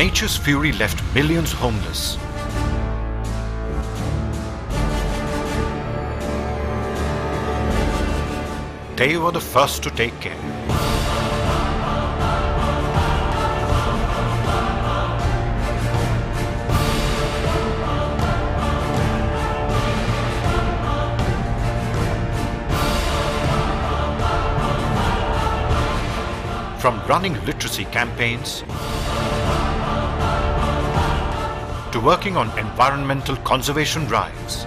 nature's fury left millions homeless. They were the first to take care. From running literacy campaigns to working on environmental conservation drives,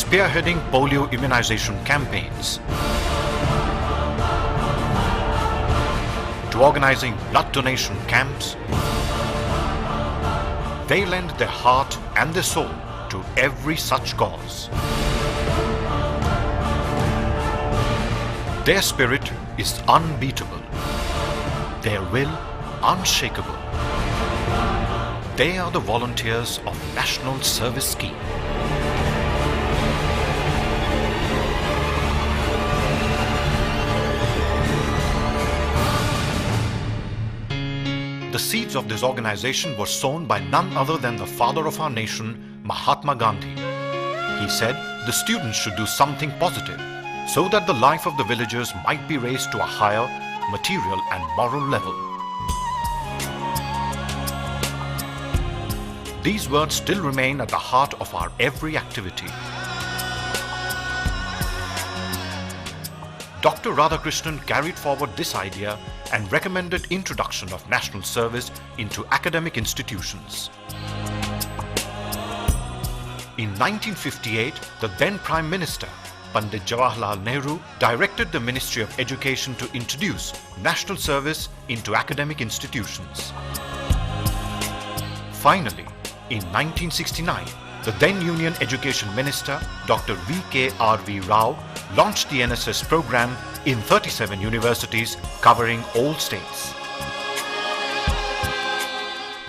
spearheading polio immunization campaigns, to organizing blood donation camps, they lend their heart and their soul to every such cause. Their spirit is unbeatable, their will unshakable. They are the volunteers of National Service Scheme. The seeds of this organization were sown by none other than the father of our nation, Mahatma Gandhi. He said the students should do something positive so that the life of the villagers might be raised to a higher material and moral level. These words still remain at the heart of our every activity. Dr. Radhakrishnan carried forward this idea and recommended introduction of national service into academic institutions. In 1958, the then Prime Minister, Pandit Jawaharlal Nehru, directed the Ministry of Education to introduce national service into academic institutions. Finally, in 1969, the then Union Education Minister, Dr. V.K.R.V. Rao, launched the NSS program in 37 universities covering all states.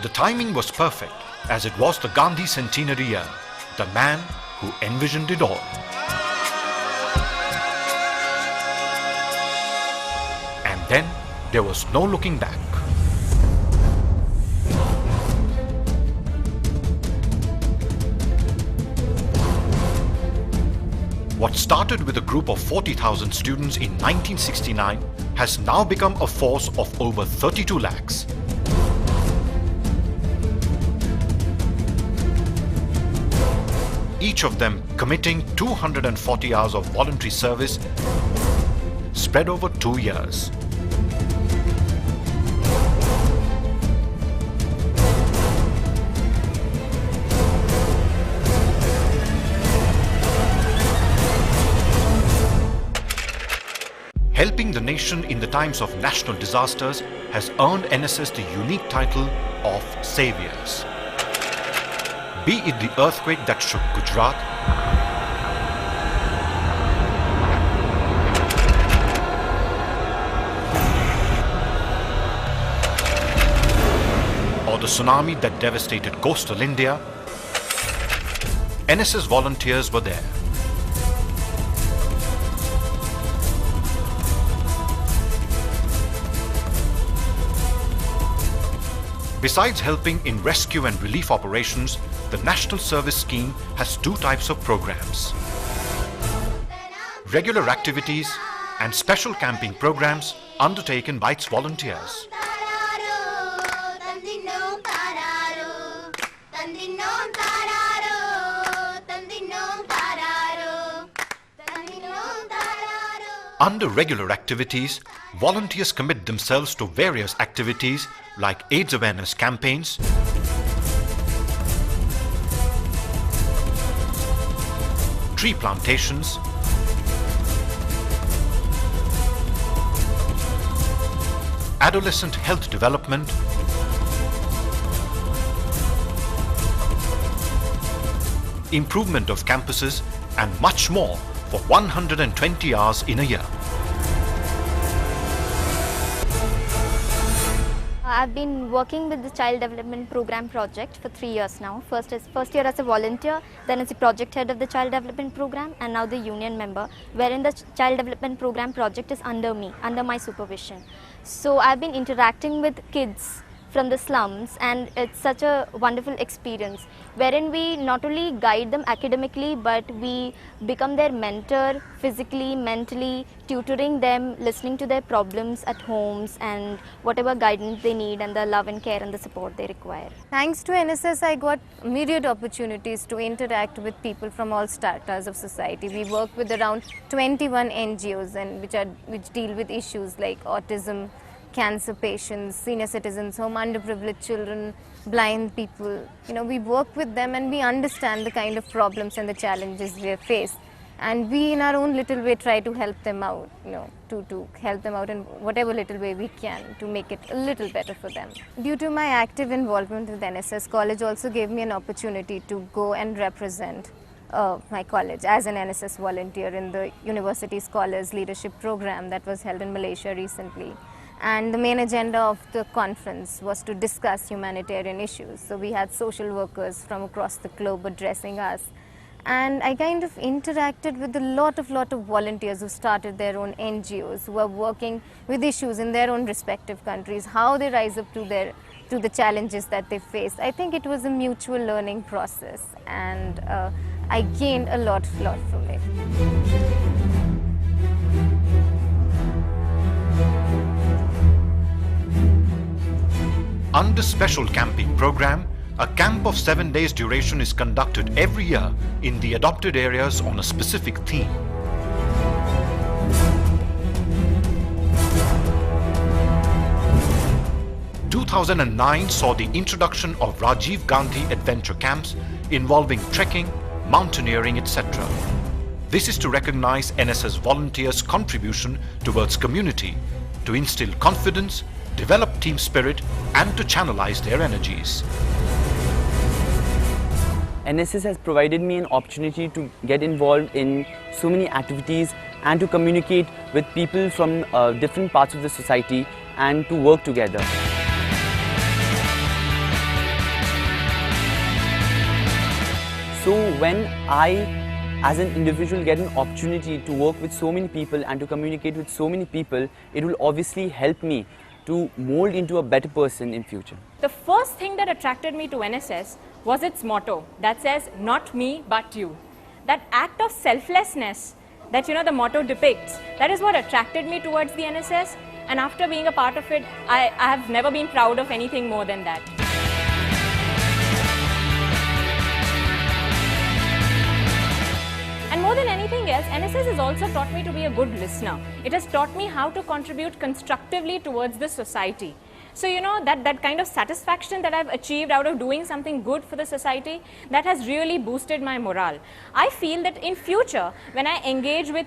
The timing was perfect as it was the Gandhi centenary year, the man who envisioned it all. And then there was no looking back. What started with a group of 40,000 students in 1969 has now become a force of over 32 lakhs. Each of them committing 240 hours of voluntary service spread over 2 years. Helping the nation in the times of national disasters has earned NSS the unique title of Saviors. Be it the earthquake that shook Gujarat, or the tsunami that devastated coastal India, NSS volunteers were there. Besides helping in rescue and relief operations, the National Service Scheme has two types of programs: regular activities and special camping programs undertaken by its volunteers. Under regular activities, volunteers commit themselves to various activities like AIDS awareness campaigns, tree plantations, adolescent health development, improvement of campuses, and much more for 120 hours in a year. I've been working with the Child Development Program project for 3 years now. First year as a volunteer, then as a project head of the Child Development Program, and now the union member, wherein the Child Development Program project is under me, under my supervision. So I've been interacting with kids from the slums, and it's such a wonderful experience wherein we not only guide them academically, but we become their mentor physically, mentally, tutoring them, listening to their problems at homes and whatever guidance they need and the love and care and the support they require. Thanks to NSS, I got myriad opportunities to interact with people from all stratas of society. We work with around 21 NGOs and which deal with issues like autism, cancer patients, senior citizens home, underprivileged children, blind people. We work with them and we understand the kind of problems and the challenges they face. And we in our own little way try to help them out, to help them out in whatever little way we can to make it a little better for them. Due to my active involvement with NSS, college also gave me an opportunity to go and represent my college as an NSS volunteer in the University Scholars Leadership Program that was held in Malaysia recently. And the main agenda of the conference was to discuss humanitarian issues. So we had social workers from across the globe addressing us. And I kind of interacted with a lot of volunteers who started their own NGOs, who are working with issues in their own respective countries, how they rise up to the challenges that they face. I think it was a mutual learning process, and I gained a lot from it. Under Special Camping Program, a camp of 7 days duration is conducted every year in the adopted areas on a specific theme. In 2009 saw the introduction of Rajiv Gandhi adventure camps involving trekking, mountaineering, etc. This is to recognize NSS volunteers' contribution towards community, to instill confidence, develop team spirit, and to channelize their energies. NSS has provided me an opportunity to get involved in so many activities and to communicate with people from different parts of the society and to work together. So when I, as an individual, get an opportunity to work with so many people and to communicate with so many people, it will obviously help me to mold into a better person in future. The first thing that attracted me to NSS was its motto that says, "Not me, but you." That act of selflessness that the motto depicts, that is what attracted me towards the NSS, and after being a part of it, I have never been proud of anything more than that. And more than anything else, NSS has also taught me to be a good listener. It has taught me how to contribute constructively towards the society. So that kind of satisfaction that I've achieved out of doing something good for the society, that has really boosted my morale. I feel that in future, when I engage with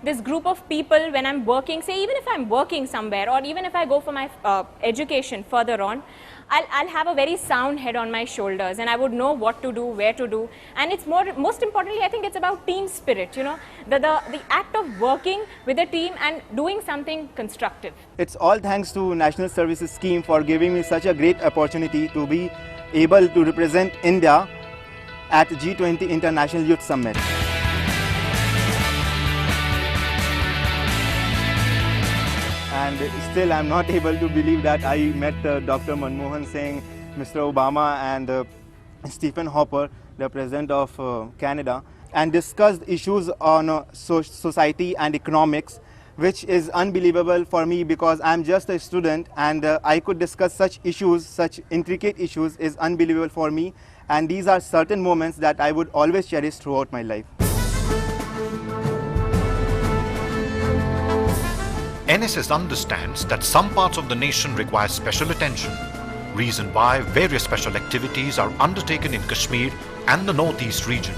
this group of people, when I'm working, say even if I'm working somewhere, or even if I go for my education further on, I'll have a very sound head on my shoulders, and I would know what to do, where to do. And it's most importantly, I think it's about team spirit, the act of working with a team and doing something constructive. It's all thanks to National Services Scheme for giving me such a great opportunity to be able to represent India at G20 International Youth Summit. And still I'm not able to believe that I met Dr. Manmohan Singh, Mr. Obama and Stephen Harper, the President of Canada, and discussed issues on society and economics, which is unbelievable for me because I'm just a student, and I could discuss such issues, such intricate issues is unbelievable for me, and these are certain moments that I would always cherish throughout my life. NSS understands that some parts of the nation require special attention, reason why various special activities are undertaken in Kashmir and the Northeast region.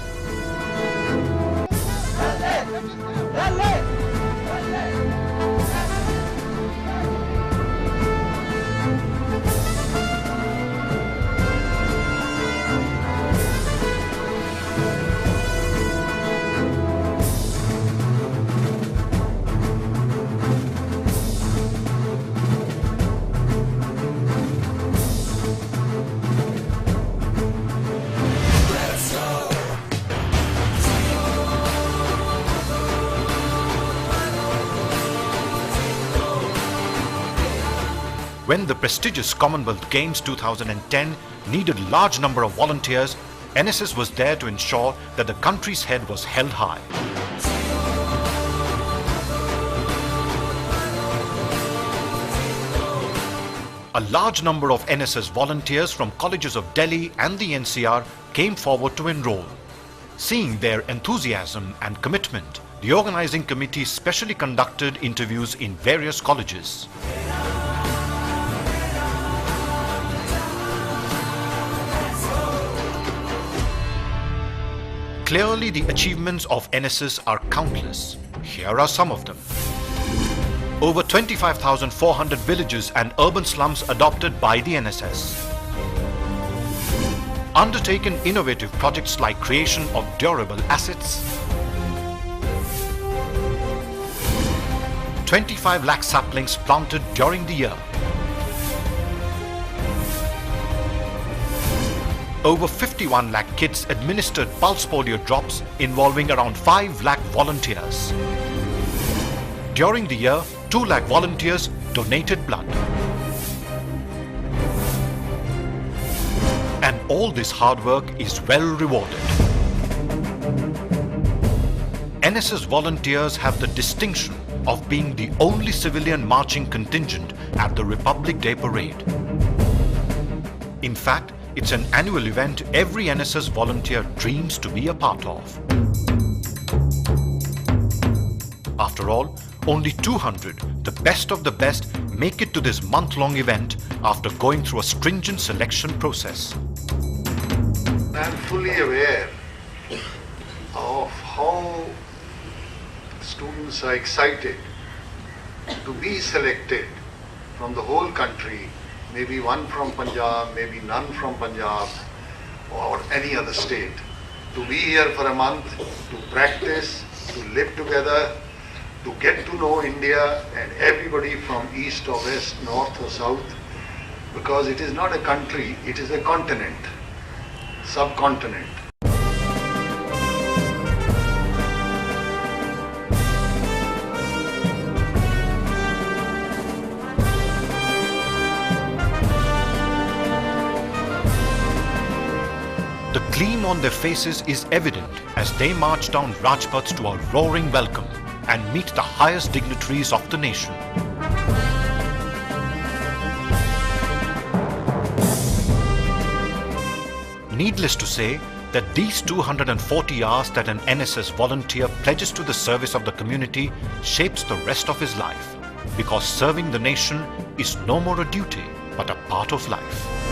When the prestigious Commonwealth Games 2010 needed a large number of volunteers, NSS was there to ensure that the country's head was held high. A large number of NSS volunteers from colleges of Delhi and the NCR came forward to enroll. Seeing their enthusiasm and commitment, the organizing committee specially conducted interviews in various colleges. Clearly, the achievements of NSS are countless. Here are some of them. Over 25,400 villages and urban slums adopted by the NSS. Undertaken innovative projects like creation of durable assets. 25 lakh saplings planted during the year. Over 51 lakh kids administered pulse polio drops involving around 5 lakh volunteers. During the year, 2 lakh volunteers donated blood. And all this hard work is well rewarded. NSS volunteers have the distinction of being the only civilian marching contingent at the Republic Day Parade. In fact, it's an annual event every NSS volunteer dreams to be a part of. After all, only 200, the best of the best, make it to this month-long event after going through a stringent selection process. I am fully aware of how students are excited to be selected from the whole country, maybe one from Punjab, maybe none from Punjab or any other state, to be here for a month, to practice, to live together, to get to know India and everybody from east or west, north or south, because it is not a country, it is a continent, subcontinent. The gleam on their faces is evident as they march down Rajpaths to a roaring welcome and meet the highest dignitaries of the nation. Needless to say that these 240 hours that an NSS volunteer pledges to the service of the community shapes the rest of his life, because serving the nation is no more a duty but a part of life.